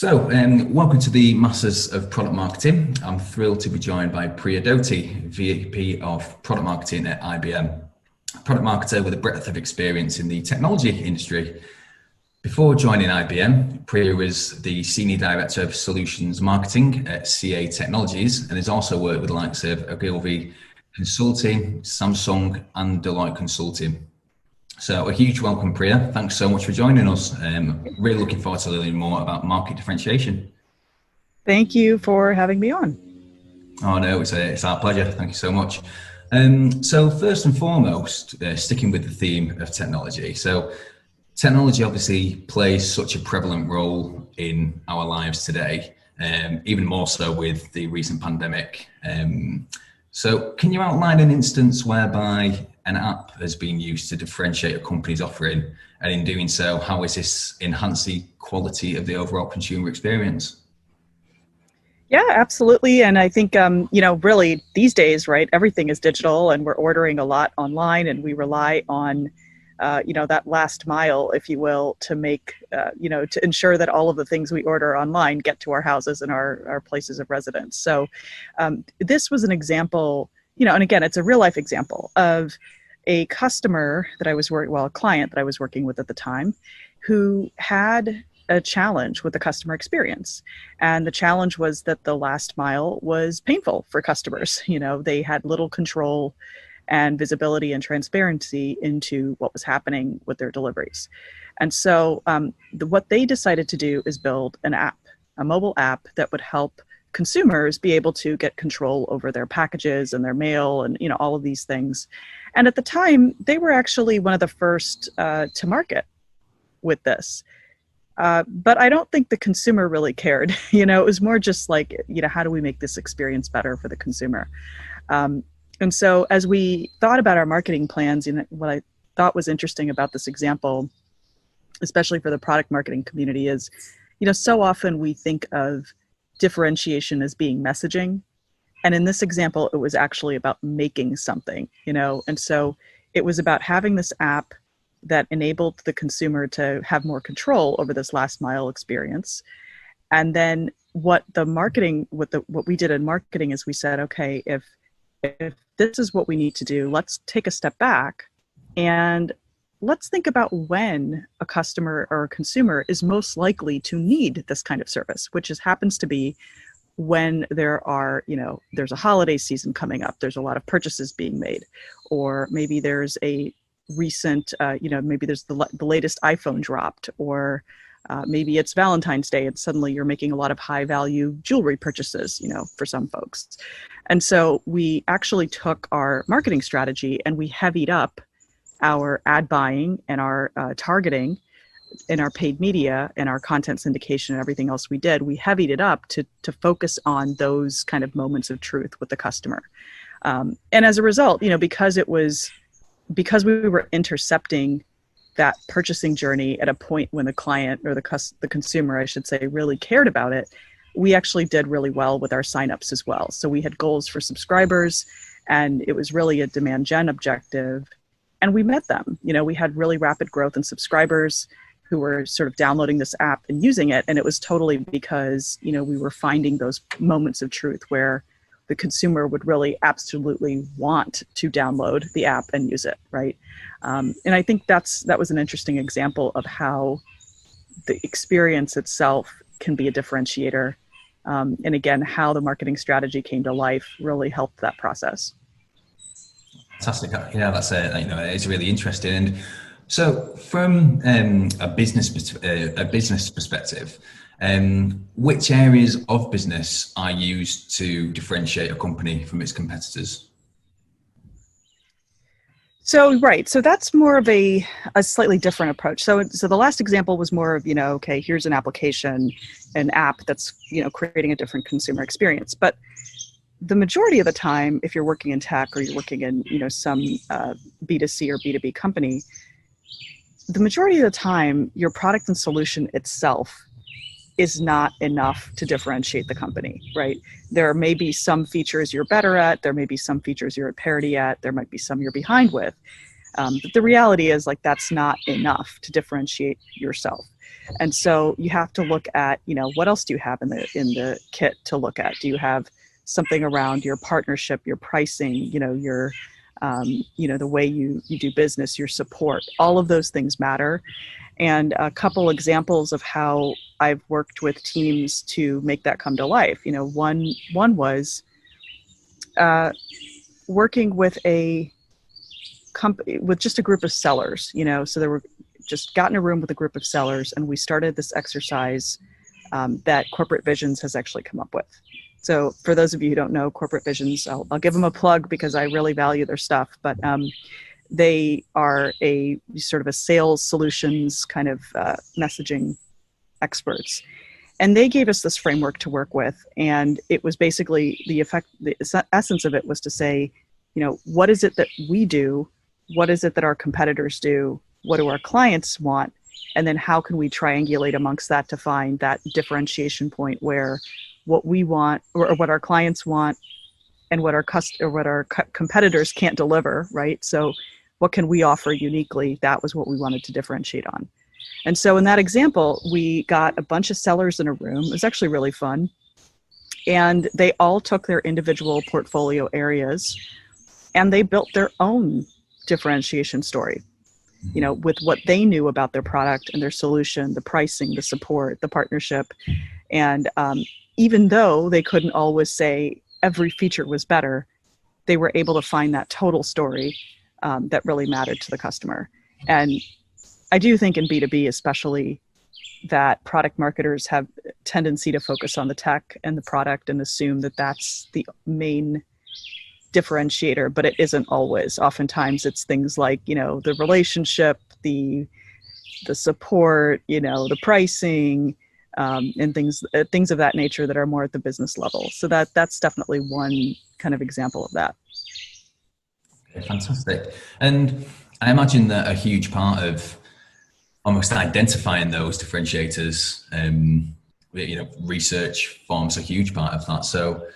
Welcome to the Masters of Product Marketing. I'm thrilled to be joined by Priya Doti, VP of Product Marketing at IBM, a product marketer with a breadth of experience in the technology industry. Before joining IBM, Priya was the Senior Director of Solutions Marketing at CA Technologies and has also worked with the likes of Ogilvy Consulting, Samsung and Deloitte Consulting. So a huge welcome, Priya. Thanks so much for joining us. Really looking forward to learning more about market differentiation. Thank you for having me on. Oh no, it's our pleasure. Thank you so much. So first and foremost, sticking with the theme of technology. So technology obviously plays such a prevalent role in our lives today, even more so with the recent pandemic. So can you outline an instance whereby an app has been used to differentiate a company's offering, and in doing so, how is this enhancing the quality of the overall consumer experience? Yeah, absolutely. And I think, really these days, right, everything is digital and we're ordering a lot online and we rely on, that last mile, if you will, to make, to ensure that all of the things we order online get to our houses and our places of residence. So this was an example, and again, it's a real life example of a customer that a client that I was working with at the time, who had a challenge with the customer experience. And the challenge was that the last mile was painful for customers. They had little control and visibility and transparency into what was happening with their deliveries. And so what they decided to do is build an app, a mobile app that would help consumers be able to get control over their packages and their mail and all of these things. And at the time, they were actually one of the first to market with this. But I don't think the consumer really cared. It was more just like, how do we make this experience better for the consumer? And so as we thought about our marketing plans, what I thought was interesting about this example, especially for the product marketing community, is, so often we think of differentiation as being messaging. And in this example, it was actually about making something, and so it was about having this app that enabled the consumer to have more control over this last mile experience. And then what we did in marketing is we said, okay, if this is what we need to do, let's take a step back and let's think about when a customer or a consumer is most likely to need this kind of service, which happens to be when there's a holiday season coming up, there's a lot of purchases being made, or maybe there's a recent, maybe there's the latest iPhone dropped, or maybe it's Valentine's Day and suddenly you're making a lot of high value jewelry purchases, for some folks. And so we actually took our marketing strategy and we heavied up our ad buying and our targeting in our paid media and our content syndication and everything else we did. We heavied it up to focus on those kind of moments of truth with the customer. And as a result, because we were intercepting that purchasing journey at a point when the client or the consumer, I should say, really cared about it, we actually did really well with our signups as well. So we had goals for subscribers and it was really a demand gen objective. And we met them. We had really rapid growth in subscribers who were sort of downloading this app and using it. And it was totally because, we were finding those moments of truth where the consumer would really absolutely want to download the app and use it, right? And I think that was an interesting example of how the experience itself can be a differentiator. And again, how the marketing strategy came to life really helped that process. Fantastic. That's it's really interesting. And so, from a business perspective, which areas of business are used to differentiate a company from its competitors? So that's more of a slightly different approach. So the last example was more of, okay, here's an application, an app that's, creating a different consumer experience. But the majority of the time, if you're working in tech or you're working in, some B2C or B2B company, the majority of the time, your product and solution itself is not enough to differentiate the company, right? There may be some features you're better at, there may be some features you're at parity at, there might be some you're behind with. But the reality is that's not enough to differentiate yourself. And so you have to look at, what else do you have in the kit to look at? Do you have something around your partnership, your pricing, your the way you do business, your support? All of those things matter. And a couple examples of how I've worked with teams to make that come to life. One was working with a company, with just a group of sellers. So there were just got in a room with a group of sellers, and we started this exercise that Corporate Visions has actually come up with. So for those of you who don't know Corporate Visions, I'll give them a plug because I really value their stuff. But they are a sort of a sales solutions kind of messaging experts. And they gave us this framework to work with. And it was basically the essence of it was to say, what is it that we do? What is it that our competitors do? What do our clients want? And then how can we triangulate amongst that to find that differentiation point where what we want or what our clients want and what our competitors can't deliver, right? So what can we offer uniquely? That was what we wanted to differentiate on. And so in that example, we got a bunch of sellers in a room. It was actually really fun. And they all took their individual portfolio areas and they built their own differentiation story, with what they knew about their product and their solution, the pricing, the support, the partnership. And even though they couldn't always say every feature was better, they were able to find that total story that really mattered to the customer. And I do think in B2B especially that product marketers have a tendency to focus on the tech and the product and assume that that's the main differentiator, but it isn't always. Oftentimes it's things like, the relationship, the support, the pricing, and things of that nature that are more at the business level. So that's definitely one kind of example of that. Okay, fantastic. And I imagine that a huge part of almost identifying those differentiators, research forms a huge part of that. So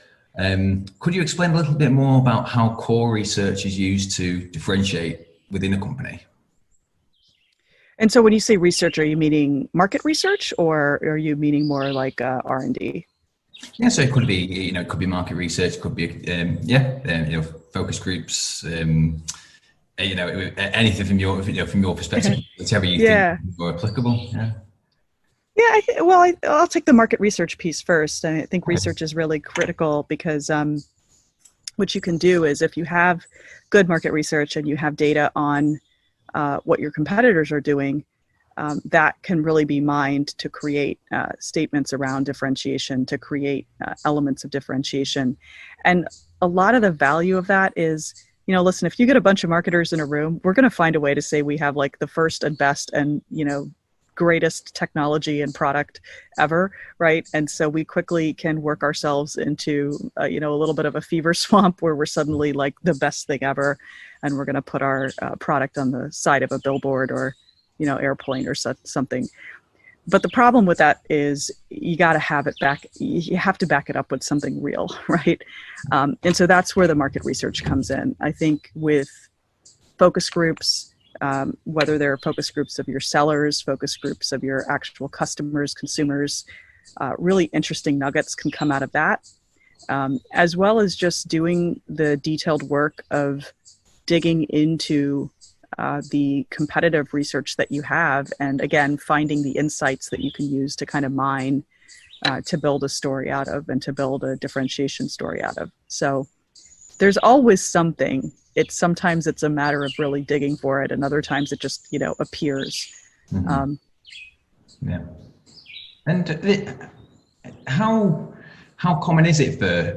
could you explain a little bit more about how core research is used to differentiate within a company? And so when you say research, are you meaning market research or are you meaning more like R&D? Yeah, so it could be, it could be market research, could be, focus groups, anything from your perspective, whatever you think is more applicable. Yeah. Yeah, I'll take the market research piece first. I think research is really critical because what you can do is if you have good market research and you have data on what your competitors are doing, that can really be mined to create statements around differentiation, to create elements of differentiation. And a lot of the value of that is, listen, if you get a bunch of marketers in a room, we're going to find a way to say we have like the first and best and, greatest technology and product ever, right? And so we quickly can work ourselves into, a little bit of a fever swamp where we're suddenly like the best thing ever. And we're going to put our product on the side of a billboard or, airplane or something. But the problem with that is you got to have it back. You have to back it up with something real, right? And so that's where the market research comes in. I think with focus groups, whether they're focus groups of your sellers, focus groups of your actual customers, consumers, really interesting nuggets can come out of that, as well as just doing the detailed work of digging into the competitive research that you have, and again, finding the insights that you can use to kind of mine to build a story out of and to build a differentiation story out of. So there's always something. Sometimes it's a matter of really digging for it, and other times it just appears. Mm-hmm. Yeah. And how common is it for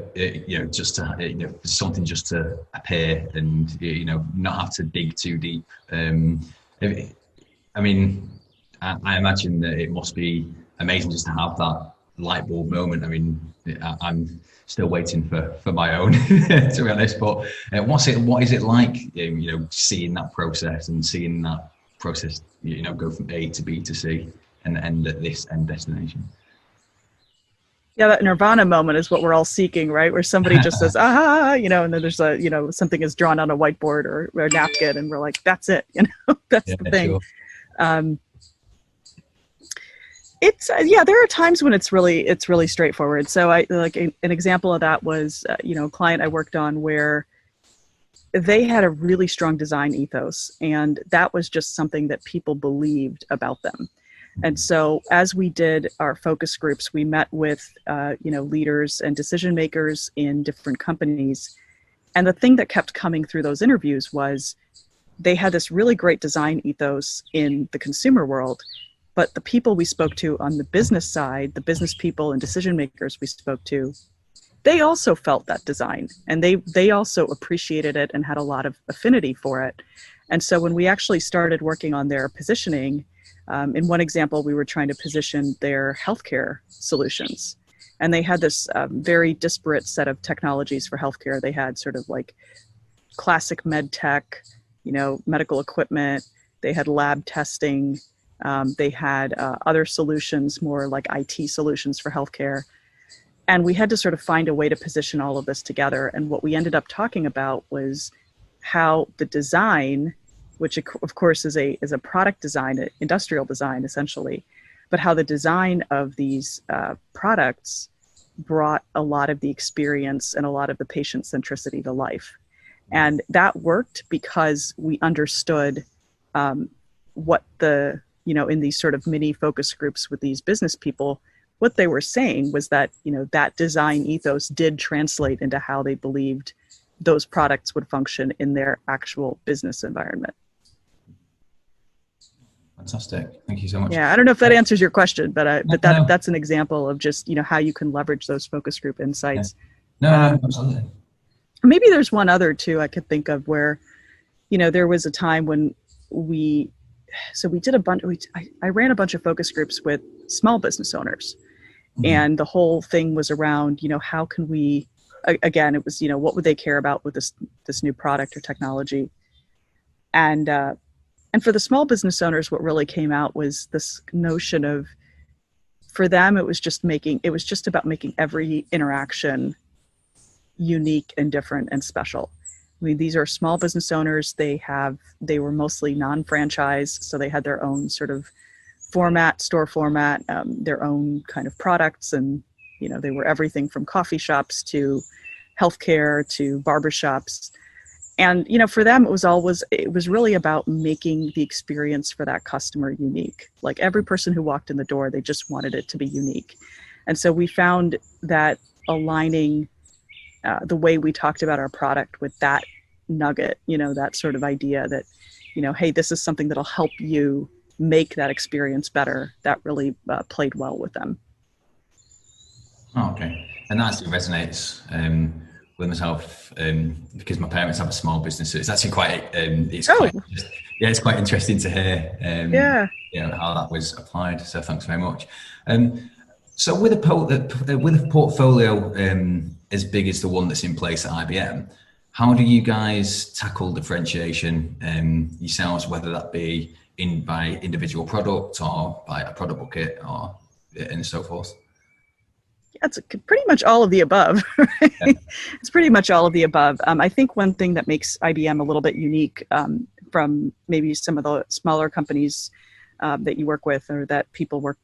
just to for something just to appear and not have to dig too deep? I imagine that it must be amazing just to have that light bulb moment. I mean, I'm still waiting for my own, to be honest. But what is it like, seeing that process and seeing that process, go from A to B to C and end at this end destination? Yeah, that nirvana moment is what we're all seeking, right? Where somebody just says, and then there's something is drawn on a whiteboard or a napkin, and we're like, that's it, that's the thing. Sure. It's yeah, there are times when it's really straightforward. So I like an example of that was a client I worked on where they had a really strong design ethos, and that was just something that people believed about them. And so as we did our focus groups, we met with leaders and decision makers in different companies, and the thing that kept coming through those interviews was they had this really great design ethos in the consumer world, but the people we spoke to on the business side, the business people and decision makers we spoke to, they also felt that design, and they also appreciated it and had a lot of affinity for it. And so when we actually started working on their positioning, in one example, we were trying to position their healthcare solutions. And they had this very disparate set of technologies for healthcare. They had sort of like classic med tech, medical equipment. They had lab testing. They had other solutions, more like IT solutions for healthcare. And we had to sort of find a way to position all of this together. And what we ended up talking about was how the design, which of course is a product design, industrial design essentially, but how the design of these products brought a lot of the experience and a lot of the patient centricity to life. And that worked because we understood what in these sort of mini focus groups with these business people, what they were saying was that, that design ethos did translate into how they believed those products would function in their actual business environment. Fantastic. Thank you so much. Yeah, I don't know if that answers your question, but that's an example of just, how you can leverage those focus group insights. Yeah. No, absolutely. Maybe there's one other too I could think of where, there was a time when we did I ran a bunch of focus groups with small business owners. Mm-hmm. And the whole thing was around, how can we, again, it was, what would they care about with this new product or technology? And for the small business owners, what really came out was this notion of, for them, it was just about making every interaction unique and different and special. I mean, these are small business owners. They were mostly non-franchise, so they had their own sort of store format, their own kind of products, and they were everything from coffee shops to healthcare to barbershops. And for them, it was really about making the experience for that customer unique. Like every person who walked in the door, they just wanted it to be unique. And so we found that aligning the way we talked about our product with that nugget, that sort of idea that, hey, this is something that'll help you make that experience better, that really played well with them. Oh, okay. And that actually resonates with myself because my parents have a small business. So it's actually quite, it's quite interesting to hear how that was applied. So thanks very much. So with a portfolio as big as the one that's in place at IBM, how do you guys tackle differentiation yourselves, whether that be by individual product or by a product bucket or and so forth? Yeah, it's pretty much all of the above. Right? Yeah. It's pretty much all of the above. I think one thing that makes IBM a little bit unique from maybe some of the smaller companies that you work with or that people work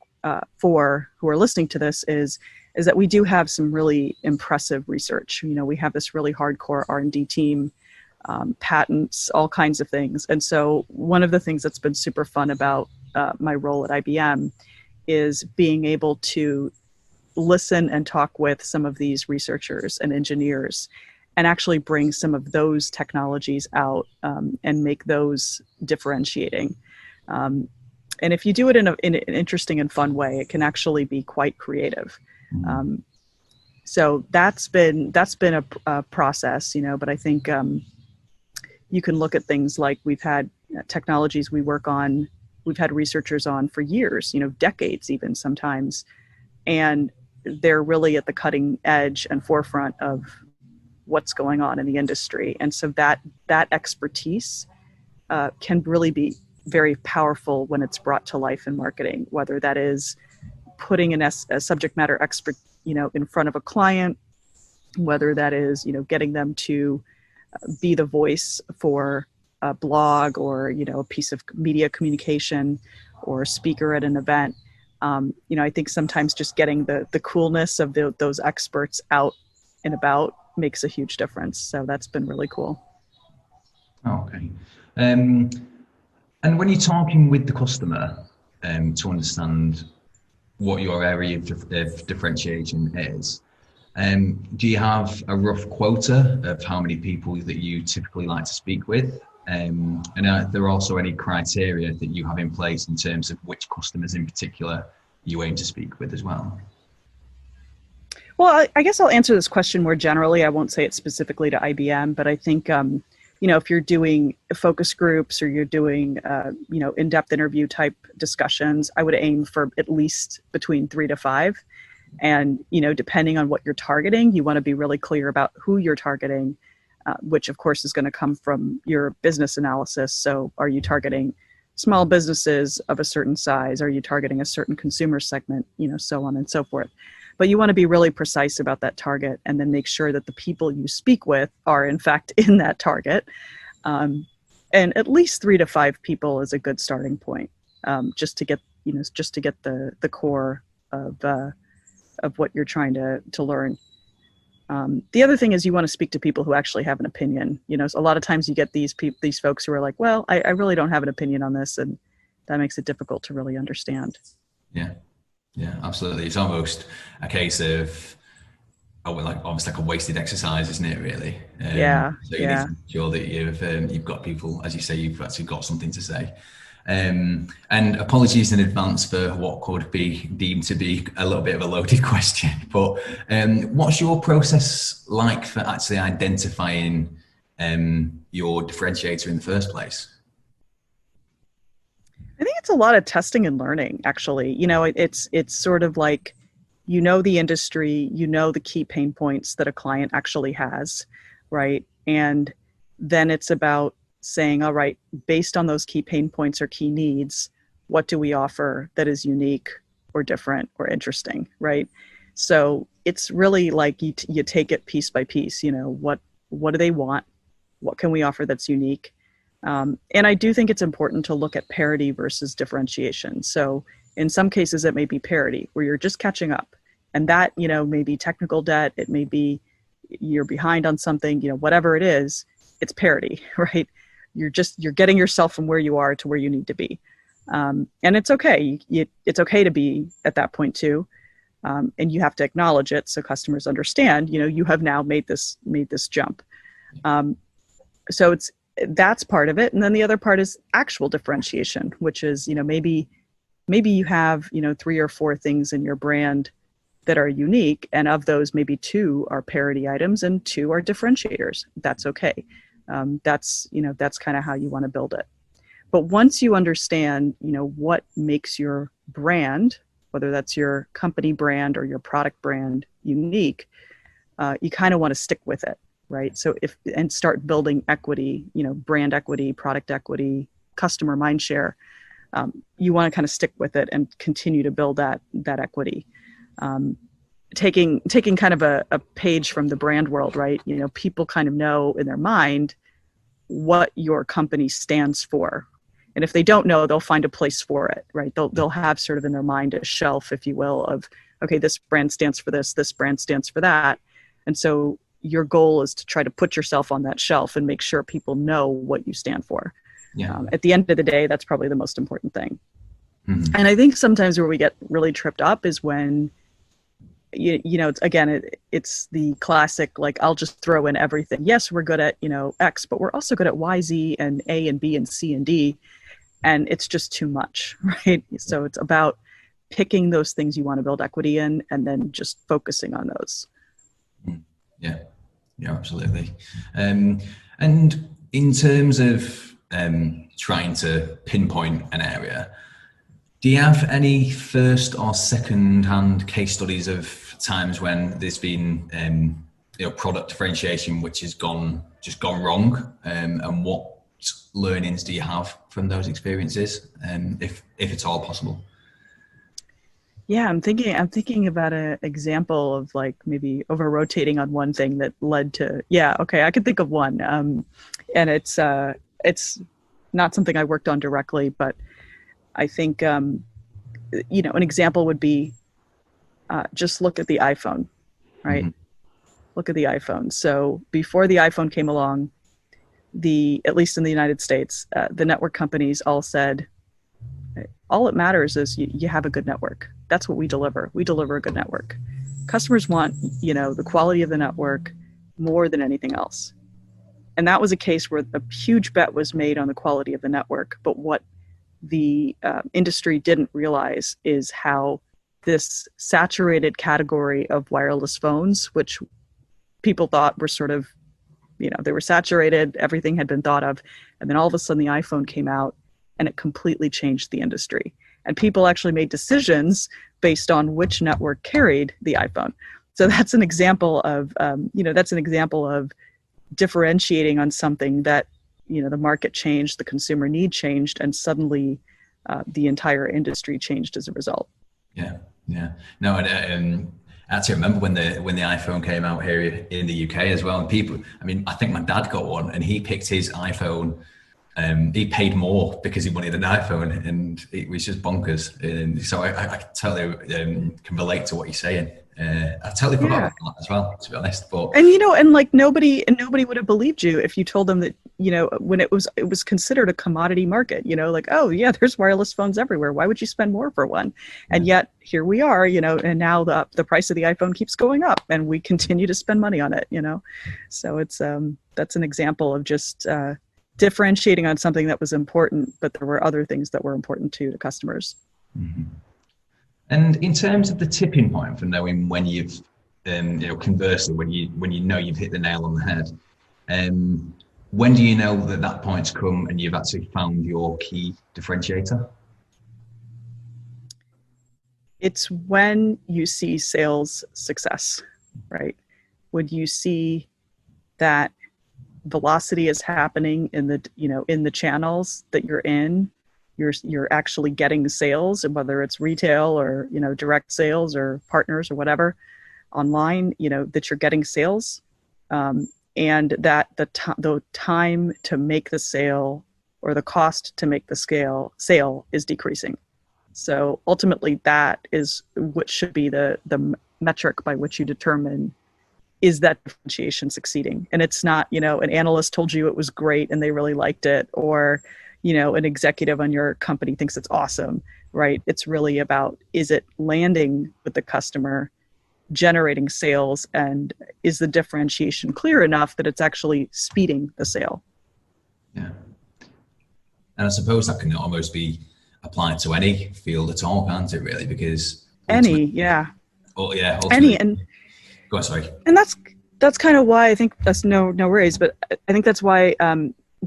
for who are listening to this is that we do have some really impressive research. We have this really hardcore R&D team, patents, all kinds of things. And so one of the things that's been super fun about my role at IBM is being able to listen and talk with some of these researchers and engineers and actually bring some of those technologies out and make those differentiating. And if you do it in an interesting and fun way, it can actually be quite creative. So that's been a process, but I think you can look at things like we've had technologies we work on, we've had researchers on for years, decades even sometimes, and they're really at the cutting edge and forefront of what's going on in the industry. And so that expertise can really be very powerful when it's brought to life in marketing, whether that is putting a subject matter expert, in front of a client, whether that is, getting them to be the voice for a blog or, a piece of media communication or a speaker at an event. I think sometimes just getting the coolness of those experts out and about makes a huge difference. So that's been really cool. Okay. Um, and when you're talking with the customer to understand what your area of differentiation is, do you have a rough quota of how many people that you typically like to speak with? And are there also any criteria that you have in place in terms of which customers in particular you aim to speak with as well? Well, I guess I'll answer this question more generally. I won't say it specifically to IBM, but I think, if you're doing focus groups or you're doing, in-depth interview type discussions, I would aim for at least between 3 to 5. And, depending on what you're targeting, you want to be really clear about who you're targeting, which of course is going to come from your business analysis. So are you targeting small businesses of a certain size? Are you targeting a certain consumer segment? So on and so forth. But you want to be really precise about that target and then make sure that the people you speak with are in fact in that target. And at least 3 to 5 people is a good starting point, just to get the core of what you're trying to learn. The other thing is you want to speak to people who actually have an opinion. So a lot of times you get these folks who are like, well, I really don't have an opinion on this, and that makes it difficult to really understand. Yeah, absolutely. It's almost a case of almost like a wasted exercise, isn't it? Really. So you need to make sure that you've got people, as you say, you've actually got something to say. And apologies in advance for what could be deemed to be a little bit of a loaded question, but what's your process like for actually identifying your differentiator in the first place? I think it's a lot of testing and learning, actually. It's sort of like, the industry, the key pain points that a client actually has, right? And then it's about saying, all right, based on those key pain points or key needs, what do we offer that is unique or different or interesting, right? So it's really like you take it piece by piece. What do they want? What can we offer that's unique? And I do think it's important to look at parity versus differentiation. So in some cases, it may be parity where you're just catching up, and that, may be technical debt. It may be you're behind on something, whatever it is, it's parity, right? You're getting yourself from where you are to where you need to be. And it's okay. It's okay to be at that point too. And you have to acknowledge it so customers understand, you have now made this jump. So that's part of it. And then the other part is actual differentiation, which is, maybe you have, 3 or 4 things in your brand that are unique. And of those, maybe 2 are parity items and 2 are differentiators. That's okay. That's kind of how you want to build it. But once you understand, what makes your brand, whether that's your company brand or your product brand, unique, you kind of want to stick with it. Right. So and start building equity, brand equity, product equity, customer mindshare. You want to kind of stick with it and continue to build that equity. Taking kind of a page from the brand world, right? People kind of know in their mind what your company stands for. And if they don't know, they'll find a place for it, right? They'll have sort of in their mind a shelf, if you will, of, okay, this brand stands for this brand stands for that. And so your goal is to try to put yourself on that shelf and make sure people know what you stand for. Yeah. At the end of the day, that's probably the most important thing. Mm-hmm. And I think sometimes where we get really tripped up is when, it's the classic, like, I'll just throw in everything. Yes, we're good at, X, but we're also good at Y, Z, and A, and B, and C, and D. And it's just too much, right? So it's about picking those things you want to build equity in and then just focusing on those. Yeah, absolutely. And in terms of trying to pinpoint an area, do you have any first or second hand case studies of times when there's been product differentiation which has gone wrong, and what learnings do you have from those experiences, if at all possible? Yeah, I'm thinking about an example of like maybe over rotating on one thing that led to, I could think of one. And it's not something I worked on directly, but I think an example would be just look at the iPhone, right? Mm-hmm. Look at the iPhone. So before the iPhone came along, at least in the United States, the network companies all said, all it matters is you have a good network. That's what we deliver. We deliver a good network. Customers want, the quality of the network more than anything else. And that was a case where a huge bet was made on the quality of the network. But what the industry didn't realize is how this saturated category of wireless phones, which people thought were sort of, they were saturated, everything had been thought of. And then all of a sudden the iPhone came out and it completely changed the industry. And people actually made decisions based on which network carried the iPhone. So that's an example of, differentiating on something that, the market changed, the consumer need changed, and suddenly the entire industry changed as a result. Yeah, yeah. No, and I actually remember when the iPhone came out here in the UK as well, and people, I think my dad got one, and he picked his iPhone. He paid more because he wanted an iPhone, and it was just bonkers. And so I totally can relate to what you're saying. I totally forgot about that as well, to be honest. But nobody would have believed you if you told them that, when it was considered a commodity market, oh yeah, there's wireless phones everywhere. Why would you spend more for one? And yet here we are, and now the price of the iPhone keeps going up, and we continue to spend money on it. So it's that's an example of just differentiating on something that was important, but there were other things that were important too to customers. Mm-hmm. And in terms of the tipping point for knowing when you've, conversely, when you know you've hit the nail on the head, when do you know that point's come and you've actually found your key differentiator? It's when you see sales success, right? When you see that velocity is happening in the channels that you're in, you're actually getting sales, and whether it's retail or direct sales or partners or whatever online, that you're getting sales, and that the time to make the sale or the cost to make the sale is decreasing. So ultimately, that is what should be the metric by which you determine, is that differentiation succeeding? And it's not, an analyst told you it was great and they really liked it, or, an executive on your company thinks it's awesome, right? It's really about, is it landing with the customer, generating sales, and is the differentiation clear enough that it's actually speeding the sale? Yeah. And I suppose that can almost be applied to any field at all, can't it, really? Because any, yeah. Oh, yeah. Any, and go on, sorry. And that's kind of why I think that's no worries, but I think that's why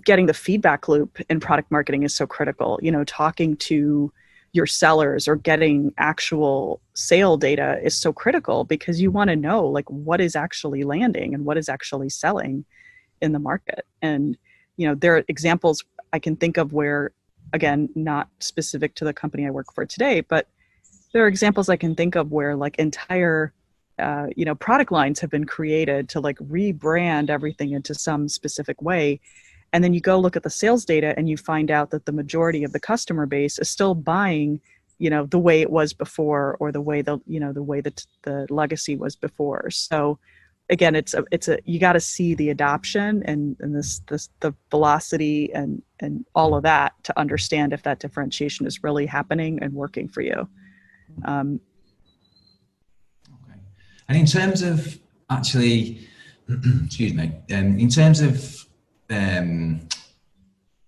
getting the feedback loop in product marketing is so critical. Talking to your sellers or getting actual sale data is so critical, because you want to know what is actually landing and what is actually selling in the market. And there are examples I can think of where, again, not specific to the company I work for today, but there are examples I can think of where entire product lines have been created to rebrand everything into some specific way. And then you go look at the sales data and you find out that the majority of the customer base is still buying, the way it was before, or the way that the legacy was before. So again, it's you got to see the adoption and the velocity and all of that to understand if that differentiation is really happening and working for you. And in terms of actually, excuse me, in terms of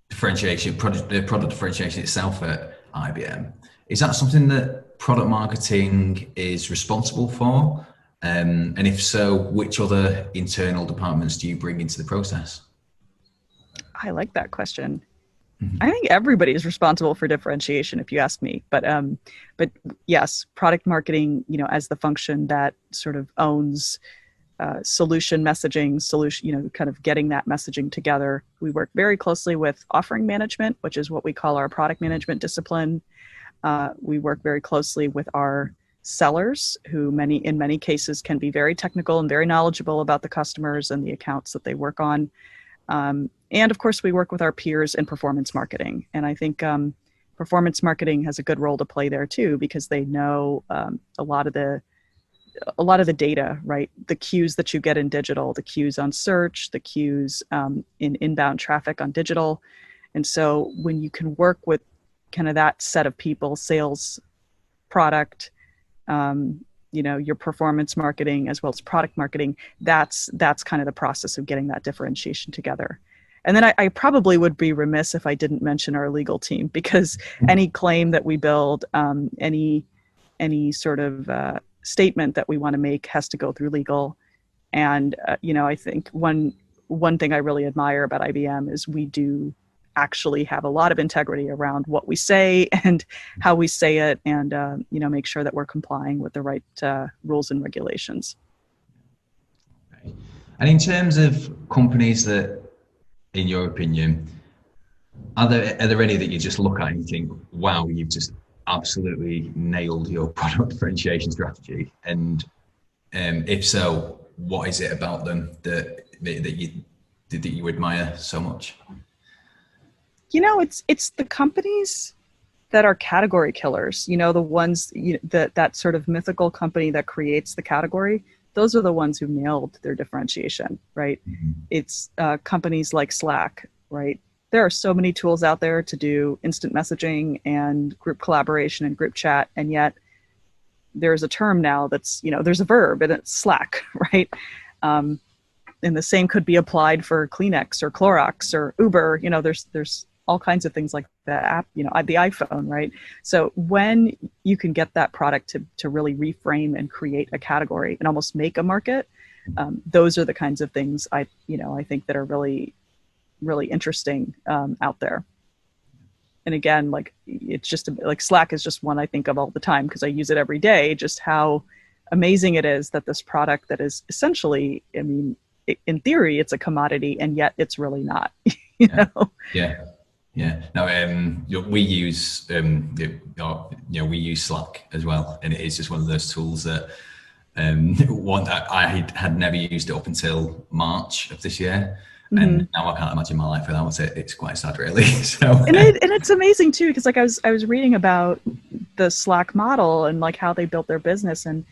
differentiation, the product differentiation itself at IBM, is that something that product marketing is responsible for? And if so, which other internal departments do you bring into the process? I like that question. I think everybody is responsible for differentiation, if you ask me. But yes, product marketing, as the function that sort of owns solution messaging, kind of getting that messaging together. We work very closely with offering management, which is what we call our product management discipline. We work very closely with our sellers, who in many cases can be very technical and very knowledgeable about the customers and the accounts that they work on. And of course, we work with our peers in performance marketing. And I think performance marketing has a good role to play there too, because they know a lot of the data, right? The cues that you get in digital, the cues on search, the cues in inbound traffic on digital. And so when you can work with kind of that set of people, sales, product, your performance marketing as well as product marketing, that's kind of the process of getting that differentiation together. And then I probably would be remiss if I didn't mention our legal team, because any claim that we build, any sort of statement that we want to make has to go through legal. And I think one thing I really admire about IBM is we do actually have a lot of integrity around what we say and how we say it, and make sure that we're complying with the right rules and regulations. Okay. And in terms of companies that, in your opinion, are there any that you just look at and you think, wow, you've just absolutely nailed your product differentiation strategy? And if so, what is it about them that you admire so much? It's the companies that are category killers, the ones that sort of mythical company that creates the category. Those are the ones who nailed their differentiation, right? Mm-hmm. It's companies like Slack, right? There are so many tools out there to do instant messaging and group collaboration and group chat. And yet there's a term now that's, there's a verb and it's Slack, right? And the same could be applied for Kleenex or Clorox or Uber. There's all kinds of things like the app, the iPhone, right? So when you can get that product to really reframe and create a category and almost make a market, those are the kinds of things I think that are really, really interesting out there. And again, it's just like Slack is just one I think of all the time because I use it every day, just how amazing it is that this product that is essentially, in theory, it's a commodity, and yet it's really not, Yeah. Yeah. No, we use we use Slack as well, and it is just one of those tools that I had never used it up until March of this year, mm-hmm. and now I can't imagine my life without it. It's quite sad, really. So and it's amazing too, because I was reading about the Slack model and how they built their business, and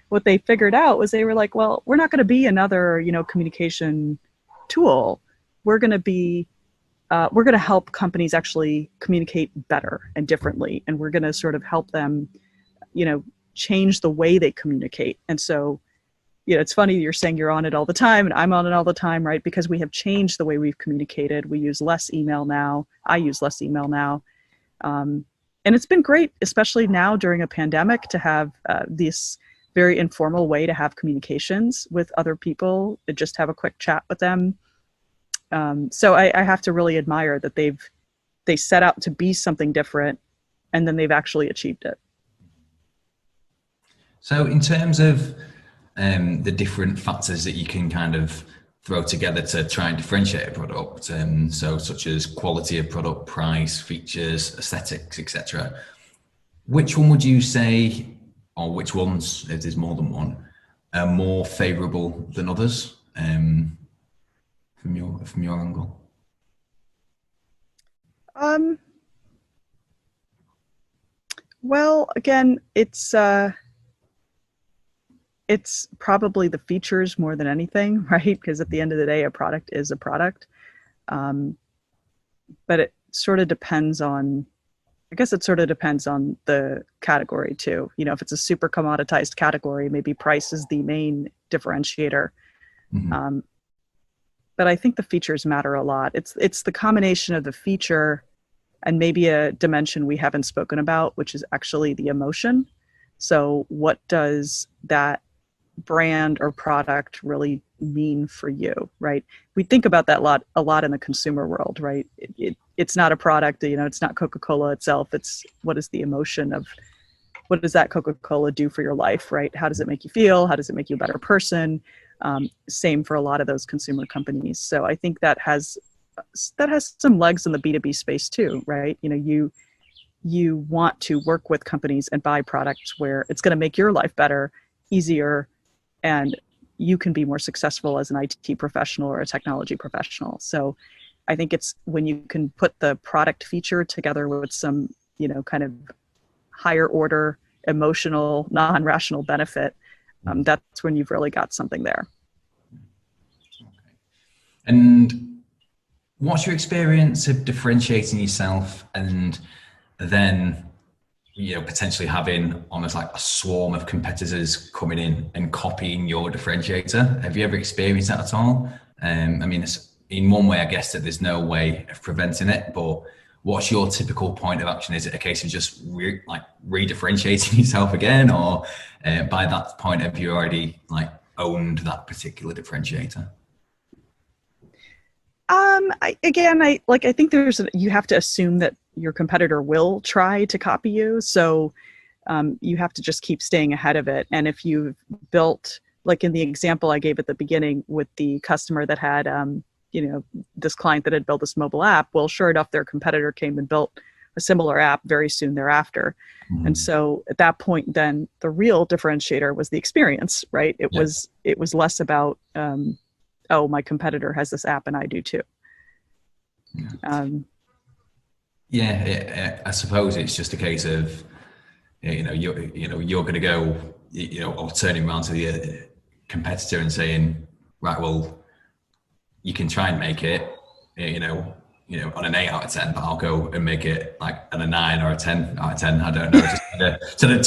what they figured out was they were like, well, we're not going to be another communication tool. We're going to help companies actually communicate better and differently. And we're going to sort of help them, change the way they communicate. And so, it's funny you're saying you're on it all the time and I'm on it all the time, right? Because we have changed the way we've communicated. We use less email now. I use less email now. And it's been great, especially now during a pandemic, to have this very informal way to have communications with other people, to just have a quick chat with them. So I have to really admire that they set out to be something different, and then they've actually achieved it. So in terms of the different factors that you can kind of throw together to try and differentiate a product, so such as quality of product, price, features, aesthetics, etc., which one would you say, or which ones, if there's more than one, are more favorable than others? From your angle? Well, again, it's probably the features more than anything, right? Because at the end of the day, a product is a product. But it sort of depends on, the category too. If it's a super commoditized category, maybe price is the main differentiator. Mm-hmm. But I think the features matter a lot. It's the combination of the feature and maybe a dimension we haven't spoken about, which is actually the emotion. So what does that brand or product really mean for you, right? We think about that a lot in the consumer world, right? It's not a product, it's not Coca-Cola itself. It's what is the emotion of, what does that Coca-Cola do for your life, right? How does it make you feel? How does it make you a better person? Same for a lot of those consumer companies. So I think that has some legs in the B2B space too, right? You want to work with companies and buy products where it's going to make your life better, easier, and you can be more successful as an IT professional or a technology professional. So I think it's when you can put the product feature together with some kind of higher order emotional, non-rational benefit, that's when you've really got something there. And what's your experience of differentiating yourself and then, potentially having almost like a swarm of competitors coming in and copying your differentiator? Have you ever experienced that at all? I mean, it's, in one way, I guess that there's no way of preventing it, but what's your typical point of action? Is it a case of just re-differentiating yourself again, or by that point have you already like owned that particular differentiator? I think you have to assume that your competitor will try to copy you. So you have to just keep staying ahead of it. And if you've built, like in the example I gave at the beginning with the customer that had, this client that had built this mobile app, well, sure enough, their competitor came and built a similar app very soon thereafter. Mm-hmm. And so at that point, then the real differentiator was the experience, right? It was less about, oh, my competitor has this app and I do too. I suppose it's just a case of, you're going to go, or turning around to the competitor and saying, right, well, you can try and make it, on an 8 out of 10, but I'll go and make it like a 9 or a 10 out of 10. I don't know, just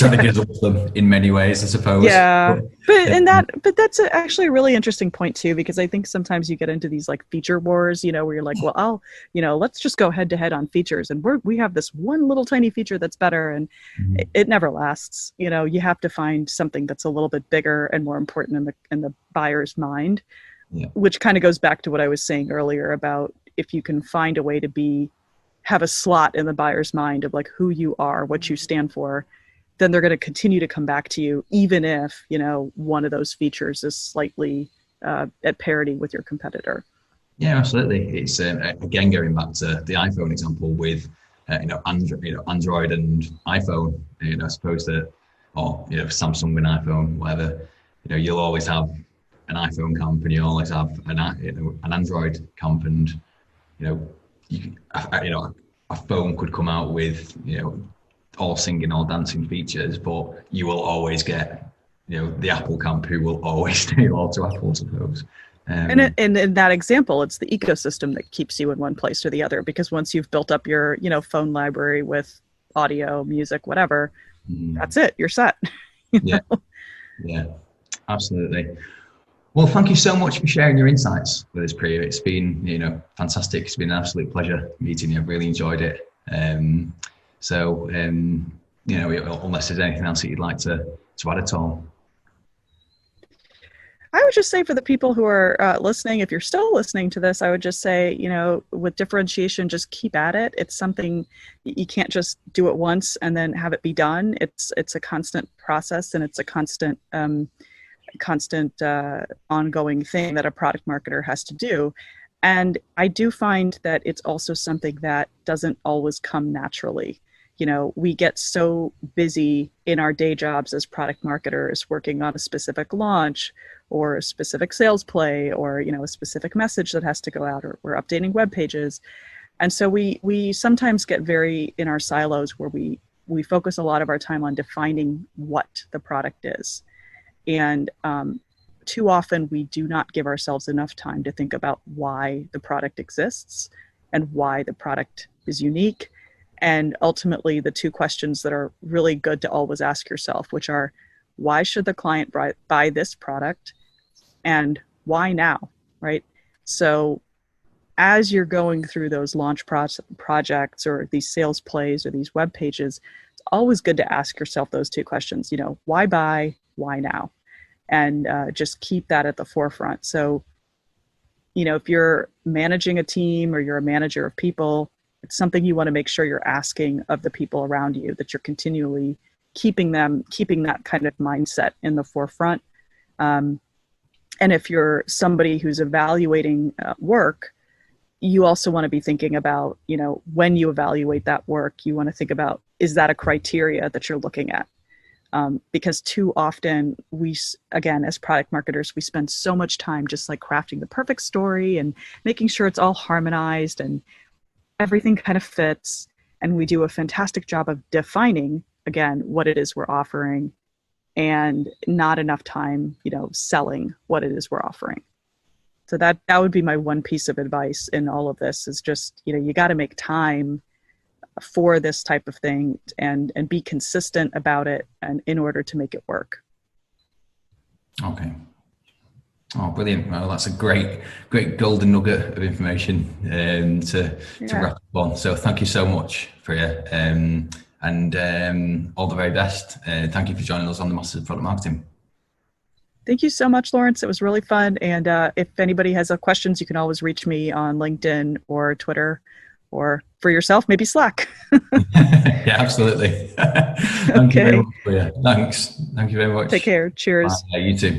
trying to give them in many ways, I suppose. Yeah, but that's actually a really interesting point too, because I think sometimes you get into these like feature wars, where you're like, well, let's just go head to head on features, and we have this one little tiny feature that's better, and it never lasts. You have to find something that's a little bit bigger and more important in the buyer's mind, which kind of goes back to what I was saying earlier about if you can find a way to have a slot in the buyer's mind of like who you are, what you stand for, then they're going to continue to come back to you, even if, one of those features is slightly at parity with your competitor. Yeah, absolutely. It's again, going back to the iPhone example with, Android and iPhone, I suppose that, or, Samsung and iPhone, whatever, you'll always have an iPhone camp and you always have an Android camp, and, a phone could come out with, all singing, all dancing features, but you will always get, the Apple camp who will always stay all to Apple, I suppose. And in that example, it's the ecosystem that keeps you in one place or the other, because once you've built up your, phone library with audio, music, whatever, that's it, you're set. Yeah, absolutely. Well, thank you so much for sharing your insights with us, Priya. It's been, fantastic. It's been an absolute pleasure meeting you. I've really enjoyed it. Unless there's anything else that you'd like to add at all. I would just say for the people who are listening, if you're still listening to this, I would just say, with differentiation, just keep at it. It's something you can't just do it once and then have it be done. It's a constant process, and it's a constant ongoing thing that a product marketer has to do. And I do find that it's also something that doesn't always come naturally. We get so busy in our day jobs as product marketers working on a specific launch or a specific sales play, or, a specific message that has to go out, or we're updating web pages. And so we sometimes get very in our silos where we focus a lot of our time on defining what the product is. And too often we do not give ourselves enough time to think about why the product exists and why the product is unique. And ultimately, the two questions that are really good to always ask yourself, which are, why should the client buy this product, and why now, right? So as you're going through those launch projects or these sales plays or these web pages, it's always good to ask yourself those two questions, why buy, why now? And just keep that at the forefront. So, if you're managing a team or you're a manager of people, it's something you want to make sure you're asking of the people around you, that you're continually keeping that kind of mindset in the forefront. And if you're somebody who's evaluating work, you also want to be thinking about, when you evaluate that work, you want to think about, is that a criteria that you're looking at? Because too often again, as product marketers, we spend so much time just like crafting the perfect story and making sure it's all harmonized and everything kind of fits. and we do a fantastic job of defining, again, what it is we're offering, and not enough time, selling what it is we're offering. So that would be my one piece of advice in all of this, is just, you got to make time for this type of thing and be consistent about it, and in order to make it work. Okay. Oh, brilliant. Well, that's a great golden nugget of information to wrap up on. So thank you so much, Priya, and all the very best. Thank you for joining us on the Masters of Product Marketing. Thank you so much, Lawrence. It was really fun. And if anybody has questions, you can always reach me on LinkedIn or Twitter, or for yourself, maybe Slack. Yeah, absolutely. Thank you very much, Priya. Thanks. Thank you very much. Take care. Cheers. You too.